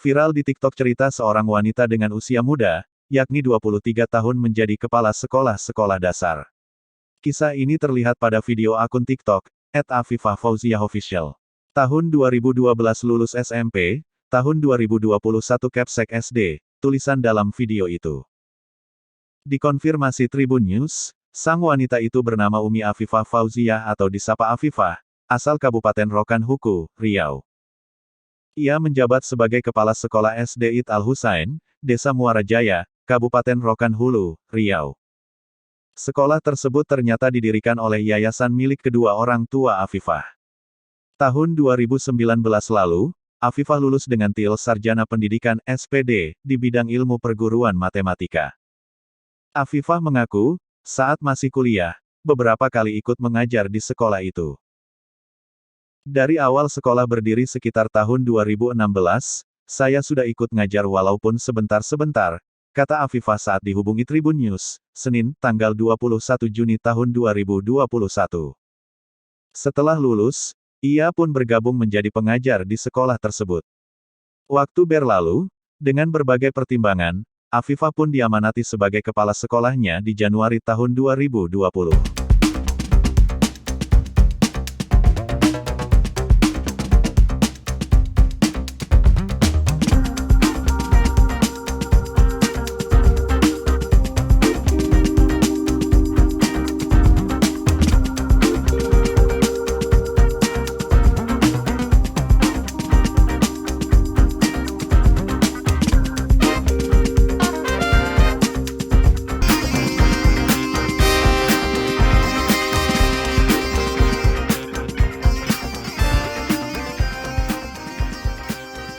Viral di TikTok cerita seorang wanita dengan usia muda, yakni 23 tahun menjadi kepala sekolah dasar. Kisah ini terlihat pada video akun TikTok, @afifahfauziahofficial. Tahun 2012 lulus SMP, tahun 2021 Capsek SD, tulisan dalam video itu. Dikonfirmasi Tribun News, sang wanita itu bernama Umi Afifah Fauziah atau disapa Afifah, asal Kabupaten Rokan Huku, Riau. Ia menjabat sebagai Kepala Sekolah SD It Al-Husain, Desa Muara Jaya, Kabupaten Rokan Hulu, Riau. Sekolah tersebut ternyata didirikan oleh yayasan milik kedua orang tua Afifah. Tahun 2019 lalu, Afifah lulus dengan TIL Sarjana Pendidikan (SPD) di bidang ilmu perguruan matematika. Afifah mengaku, saat masih kuliah, beberapa kali ikut mengajar di sekolah itu. Dari awal sekolah berdiri sekitar tahun 2016, saya sudah ikut ngajar walaupun sebentar-sebentar, kata Afifah saat dihubungi Tribun News, Senin, tanggal 21 Juni tahun 2021. Setelah lulus, ia pun bergabung menjadi pengajar di sekolah tersebut. Waktu berlalu, dengan berbagai pertimbangan, Afifah pun diamanati sebagai kepala sekolahnya di Januari tahun 2020.